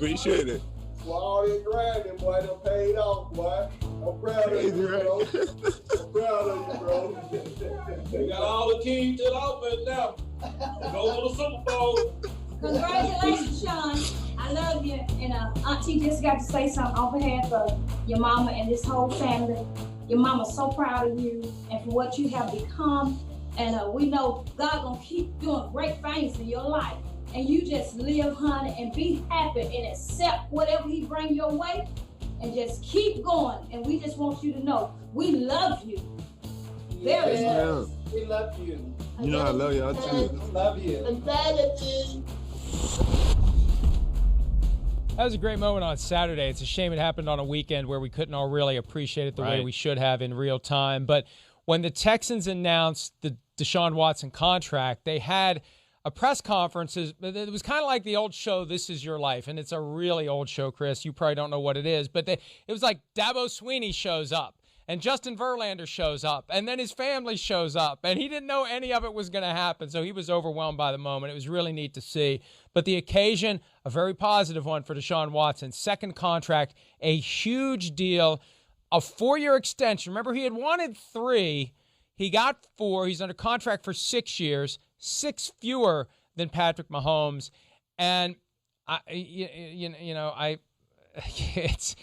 Appreciate it. For all this grinding, boy, done paid off, boy. I'm proud of you, bro. I'm proud of you, bro. We got all the keys to the offense now. Go to the Super Bowl. Congratulations, Sean. I love you. And Auntie just got to say something on behalf of your mama and this whole family. Your mama's so proud of you and for what you have become. And we know God gonna keep doing great things in your life. And you just live, honey, and be happy and accept whatever he bring your way and just keep going. And we just want you to know we love you very much. We love you. You know I love y'all too. Love you. I'm proud of you. That was a great moment on Saturday. It's a shame it happened on a weekend where we couldn't all really appreciate it the way we should have in real time. But when the Texans announced the Deshaun Watson contract, they had a press conference. It was kind of like the old show, This Is Your Life. And it's a really old show, Chris. You probably don't know what it is. But it was like Dabo Sweeney shows up. And Justin Verlander shows up, and then his family shows up, and he didn't know any of it was going to happen, so he was overwhelmed by the moment. It was really neat to see. But the occasion, a very positive one for Deshaun Watson. Second contract, a huge deal, a 4-year extension. Remember, he had wanted 3. He got 4. He's under contract for 6 years, 6 fewer than Patrick Mahomes. And it's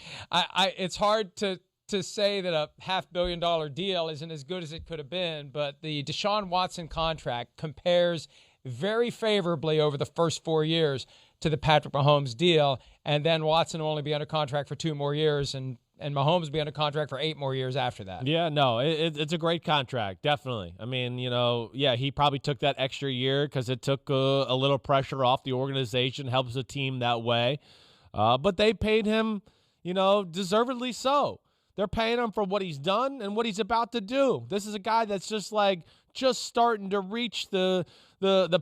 hard to say that a $500 million deal isn't as good as it could have been, but the Deshaun Watson contract compares very favorably over the first 4 years to the Patrick Mahomes deal, and then Watson will only be under contract for 2 more years, and Mahomes will be under contract for 8 more years after that. Yeah, no, it's a great contract, definitely. I mean, he probably took that extra year because it took a little pressure off the organization, helps the team that way. But they paid him, deservedly so. They're paying him for what he's done and what he's about to do. This is a guy that's just starting to reach the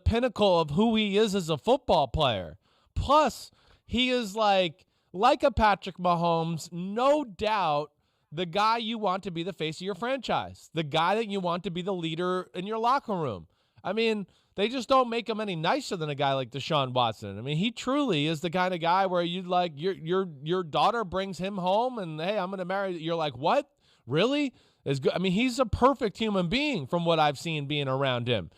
pinnacle of who he is as a football player. Plus, he is like a Patrick Mahomes, no doubt the guy you want to be the face of your franchise, the guy that you want to be the leader in your locker room. I mean, they just don't make him any nicer than a guy like Deshaun Watson. I mean, he truly is the kind of guy where you'd like your daughter brings him home and, hey, I'm going to marry you. You're like, what? Really? I mean, he's a perfect human being from what I've seen being around him.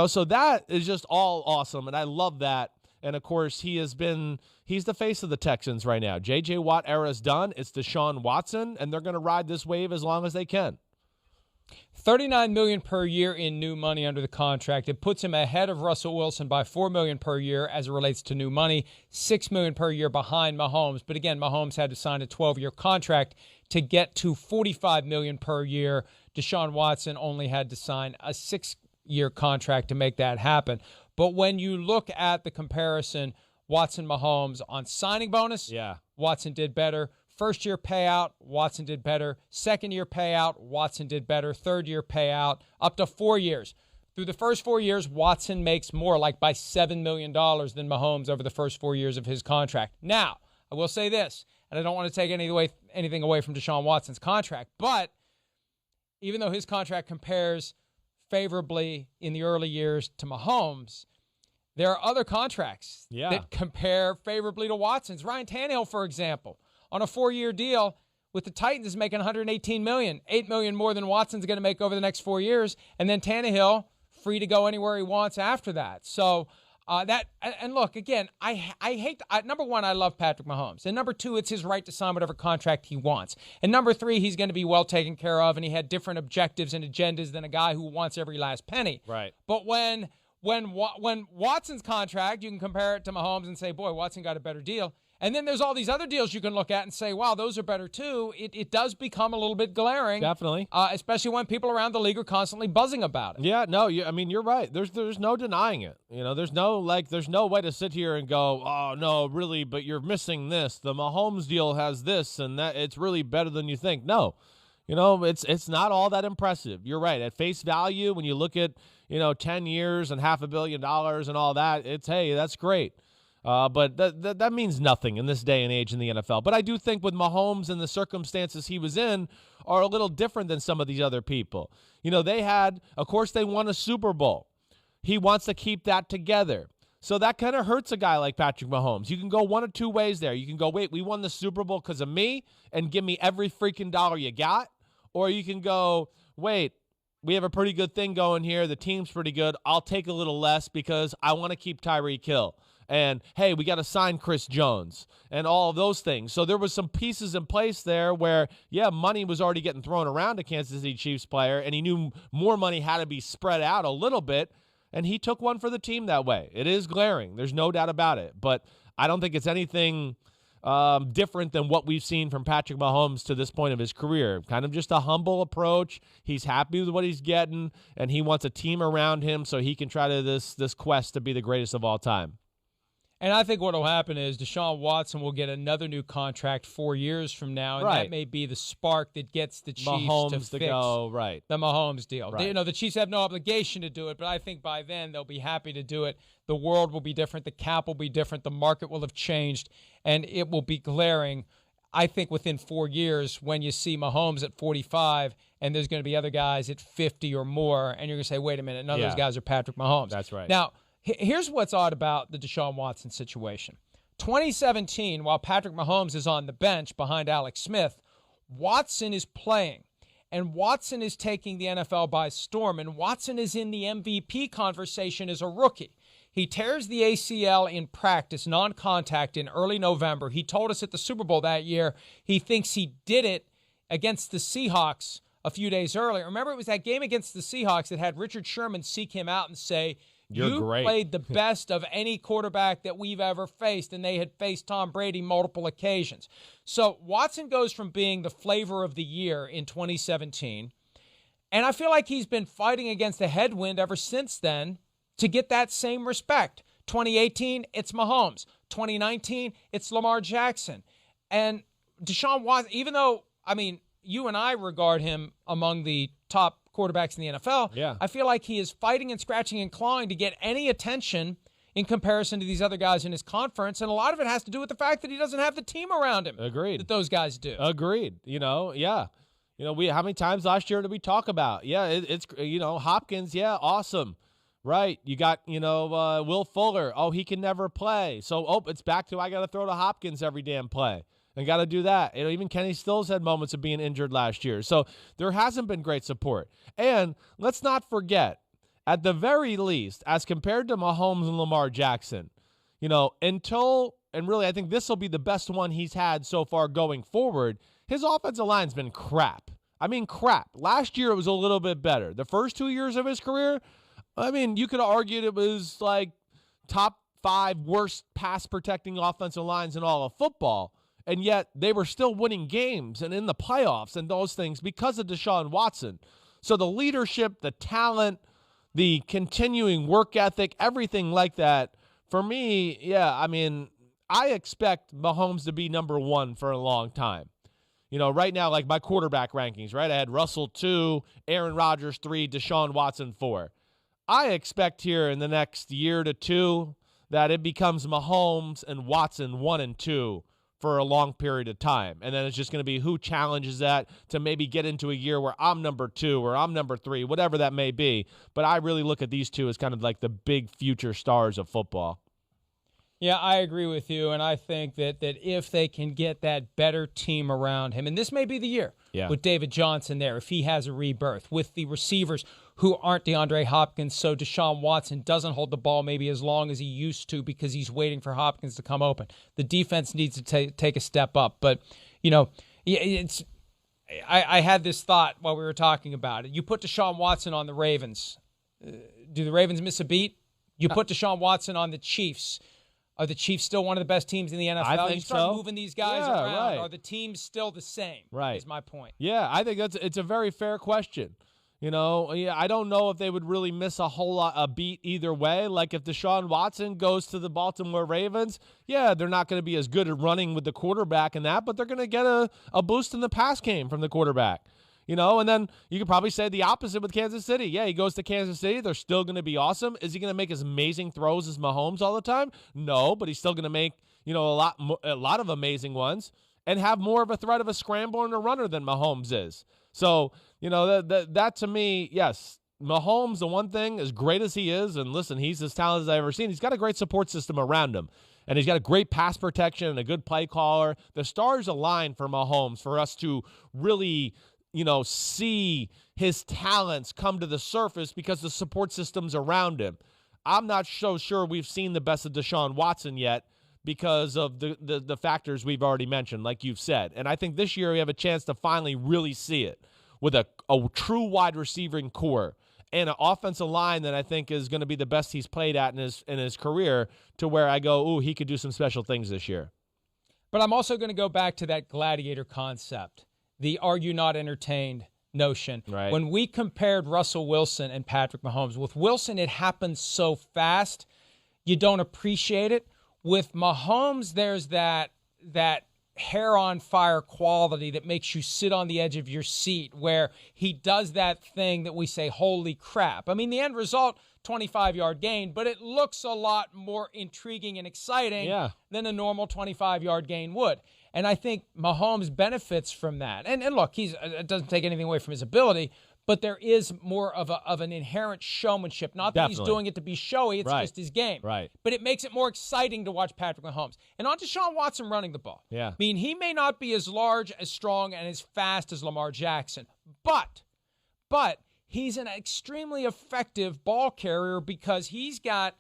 So that is just all awesome, and I love that. And, of course, he's the face of the Texans right now. J.J. Watt era is done. It's Deshaun Watson, and they're going to ride this wave as long as they can. $39 million per year in new money under the contract. It puts him ahead of Russell Wilson by $4 million per year as it relates to new money, $6 million per year behind Mahomes. But again, Mahomes had to sign a 12-year contract to get to $45 million per year. Deshaun Watson only had to sign a 6-year contract to make that happen. But when you look at the comparison, Watson-Mahomes on signing bonus, Watson did better. First-year payout, Watson did better. Second-year payout, Watson did better. Third-year payout, up to 4 years. Through the first 4 years, Watson makes more, like by $7 million than Mahomes over the first 4 years of his contract. Now, I will say this, and I don't want to take anything away from Deshaun Watson's contract, but even though his contract compares favorably in the early years to Mahomes, there are other contracts that compare favorably to Watson's. Ryan Tannehill, for example, on a 4-year deal with the Titans is making $118 million, $8 million more than Watson's going to make over the next 4 years, and then Tannehill free to go anywhere he wants after that. So and look, again, number one, I love Patrick Mahomes, and number two, it's his right to sign whatever contract he wants, and number three, he's going to be well taken care of, and he had different objectives and agendas than a guy who wants every last penny. Right. But when Watson's contract, you can compare it to Mahomes and say, boy, Watson got a better deal. And then there's all these other deals you can look at and say, wow, those are better too. It does become a little bit glaring. Definitely. Especially when people around the league are constantly buzzing about it. Yeah, no, I mean, you're right. There's no denying it. There's no way to sit here and go, oh, no, really, but you're missing this. The Mahomes deal has this and that. It's really better than you think. No, it's not all that impressive. You're right. At face value, when you look at, 10 years and $500 million and all that, it's, hey, that's great. But that means nothing in this day and age in the NFL. But I do think with Mahomes and the circumstances he was in are a little different than some of these other people. They won a Super Bowl. He wants to keep that together. So that kind of hurts a guy like Patrick Mahomes. You can go one of two ways there. You can go, wait, we won the Super Bowl because of me and give me every freaking dollar you got. Or you can go, wait, we have a pretty good thing going here. The team's pretty good. I'll take a little less because I want to keep Tyreek Hill. And, hey, we got to sign Chris Jones and all of those things. So there was some pieces in place there where, yeah, money was already getting thrown around a Kansas City Chiefs player, and he knew more money had to be spread out a little bit. And he took one for the team that way. It is glaring. There's no doubt about it. But I don't think it's anything different than what we've seen from Patrick Mahomes to this point of his career. Kind of just a humble approach. He's happy with what he's getting, and he wants a team around him so he can try to this quest to be the greatest of all time. And I think what will happen is Deshaun Watson will get another new contract 4 years from now, and that may be the spark that gets the Chiefs Mahomes to fix the Mahomes deal. Right. The Chiefs have no obligation to do it, but I think by then they'll be happy to do it. The world will be different. The cap will be different. The market will have changed, and it will be glaring. I think within 4 years, when you see Mahomes at 45 and there's going to be other guys at 50 or more, and you're going to say, wait a minute, none of those guys are Patrick Mahomes. That's right. Now, here's what's odd about the Deshaun Watson situation. 2017, while Patrick Mahomes is on the bench behind Alex Smith, Watson is playing, and Watson is taking the NFL by storm, and Watson is in the MVP conversation as a rookie. He tears the ACL in practice, non-contact, in early November. He told us at the Super Bowl that year he thinks he did it against the Seahawks a few days earlier. Remember, it was that game against the Seahawks that had Richard Sherman seek him out and say, you great. Played the best of any quarterback that we've ever faced, and they had faced Tom Brady multiple occasions. So Watson goes from being the flavor of the year in 2017, and I feel like he's been fighting against a headwind ever since then to get that same respect. 2018, it's Mahomes. 2019, it's Lamar Jackson. And Deshaun Watson, even though, you and I regard him among the top quarterbacks in the NFL, I feel like he is fighting and scratching and clawing to get any attention in comparison to these other guys in his conference, and a lot of it has to do with the fact that he doesn't have the team around him. Agreed. That those guys do. Agreed. How many times last year did we talk about? It's Hopkins, awesome. Right. You got, Will Fuller. Oh, he can never play. So, it's back to I got to throw to Hopkins every damn play. And got to do that. Even Kenny Stills had moments of being injured last year. So there hasn't been great support. And let's not forget, at the very least, as compared to Mahomes and Lamar Jackson, and really I think this will be the best one he's had so far going forward, his offensive line's been crap. Crap. Last year it was a little bit better. The first 2 years of his career, you could have argued it was like top 5 worst pass protecting offensive lines in all of football. And yet they were still winning games and in the playoffs and those things because of Deshaun Watson. So the leadership, the talent, the continuing work ethic, everything like that, for me, I expect Mahomes to be number 1 for a long time. Right now, like my quarterback rankings, right? I had Russell 2, Aaron Rodgers 3, Deshaun Watson 4. I expect here in the next year to 2 that it becomes Mahomes and Watson 1 and 2 for a long period of time. And then it's just going to be who challenges that to maybe get into a year where I'm number 2 or I'm number 3, whatever that may be. But I really look at these two as kind of like the big future stars of football. Yeah, I agree with you, and I think that if they can get that better team around him, and this may be the year with David Johnson there, if he has a rebirth, with the receivers who aren't DeAndre Hopkins, so Deshaun Watson doesn't hold the ball maybe as long as he used to because he's waiting for Hopkins to come open. The defense needs to take a step up, but, I had this thought while we were talking about it. You put Deshaun Watson on the Ravens. Do the Ravens miss a beat? You put Deshaun Watson on the Chiefs. Are the Chiefs still one of the best teams in the NFL? I think you start moving these guys around. Right. Are the teams still the same? Right. Is my point. Yeah, I think it's a very fair question. I don't know if they would really miss a beat either way. Like if Deshaun Watson goes to the Baltimore Ravens, they're not going to be as good at running with the quarterback and that, but they're going to get a boost in the pass game from the quarterback. And then you could probably say the opposite with Kansas City. Yeah, he goes to Kansas City. They're still going to be awesome. Is he going to make as amazing throws as Mahomes all the time? No, but he's still going to make, a lot of amazing ones and have more of a threat of a scrambler and a runner than Mahomes is. So, that to me, yes, Mahomes, the one thing, as great as he is, and listen, he's as talented as I've ever seen, he's got a great support system around him. And he's got a great pass protection and a good play caller. The stars align for Mahomes for us to really, see his talents come to the surface because the support system's around him. I'm not so sure we've seen the best of Deshaun Watson yet because of the factors we've already mentioned, like you've said. And I think this year we have a chance to finally really see it with a true wide receiving core and an offensive line that I think is going to be the best he's played at in his career, to where I go, ooh, he could do some special things this year. But I'm also going to go back to that gladiator concept, the are you not entertained notion. Right. When we compared Russell Wilson and Patrick Mahomes, with Wilson it happens so fast, you don't appreciate it. With Mahomes, there's that hair on fire quality that makes you sit on the edge of your seat, where he does that thing that we say, holy crap. I mean, the end result, 25-yard gain, but it looks a lot more intriguing and exciting than a normal 25-yard gain would. And I think Mahomes benefits from that. And look, it doesn't take anything away from his ability, but there is more of an inherent showmanship. Not that he's doing it to be showy, it's just his game. Right. But it makes it more exciting to watch Patrick Mahomes. And on Deshaun Watson running the ball. Yeah. I mean, he may not be as large, as strong, and as fast as Lamar Jackson, but he's an extremely effective ball carrier because he's got,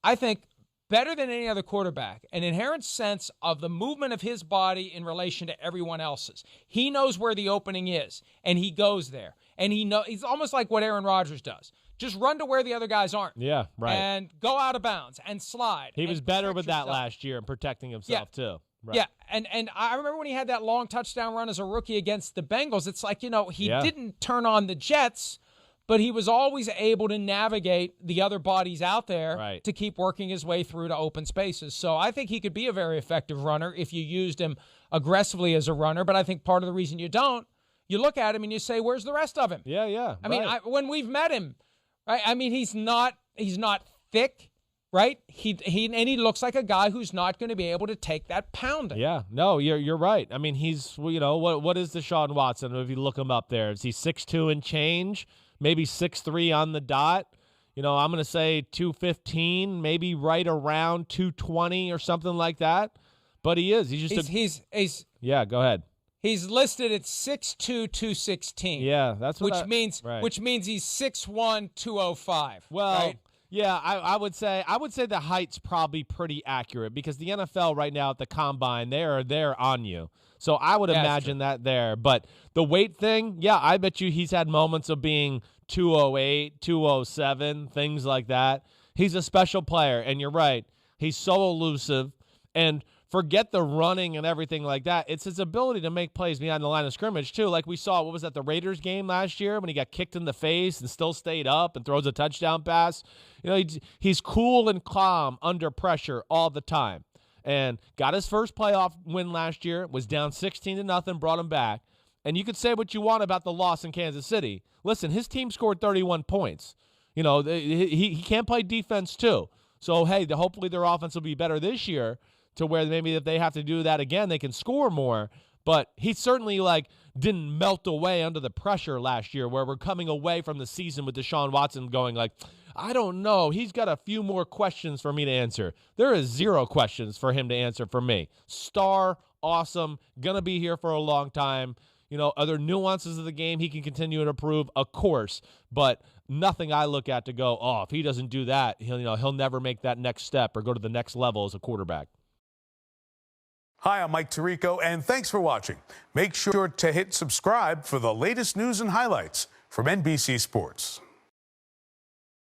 I think, better than any other quarterback, an inherent sense of the movement of his body in relation to everyone else's. He knows where the opening is, and he goes there. And he's almost like what Aaron Rodgers does. Just run to where the other guys aren't. Yeah, right. And go out of bounds and slide. He was better with that last year and protecting himself too. Right. Yeah, and I remember when he had that long touchdown run as a rookie against the Bengals, it's like, he didn't turn on the Jets, but he was always able to navigate the other bodies out there to keep working his way through to open spaces. So I think he could be a very effective runner if you used him aggressively as a runner, but I think part of the reason you don't, you look at him and you say, where's the rest of him? Yeah. I mean, when we've met him, right? I mean, he's not thick, right? He looks like a guy who's not going to be able to take that pounding. Yeah, no, you're right. I mean, he's what is Deshaun Watson? If you look him up there, is he 6'2" and change, maybe 6'3" on the dot? I'm going to say 215, maybe right around 220 or something like that. But he is. He's yeah. Go ahead. He's listed at 6'2", 216. Yeah, that's which means he's 6'1", 205. Well, right? Yeah, I would say the height's probably pretty accurate because the NFL right now at the combine, they're on you. So I would imagine that there. But the weight thing, yeah, I bet you he's had moments of being 208, 207, things like that. He's a special player, and you're right. He's so elusive, and forget the running and everything like that. It's his ability to make plays behind the line of scrimmage, too. Like we saw, what was that, the Raiders game last year when he got kicked in the face and still stayed up and throws a touchdown pass? He's cool and calm under pressure all the time. And got his first playoff win last year, was down 16-0, brought him back. And you could say what you want about the loss in Kansas City. Listen, his team scored 31 points. He can't play defense, too. So, hey, hopefully their offense will be better this year, to where maybe if they have to do that again, they can score more. But he certainly didn't melt away under the pressure last year, where we're coming away from the season with Deshaun Watson going I don't know. He's got a few more questions for me to answer. There is 0 questions for him to answer for me. Star, awesome, going to be here for a long time. Other nuances of the game he can continue to improve, of course, but nothing I look at to go, if he doesn't do that, he'll never make that next step or go to the next level as a quarterback. Hi, I'm Mike Tirico, and thanks for watching. Make sure to hit subscribe for the latest news and highlights from NBC Sports.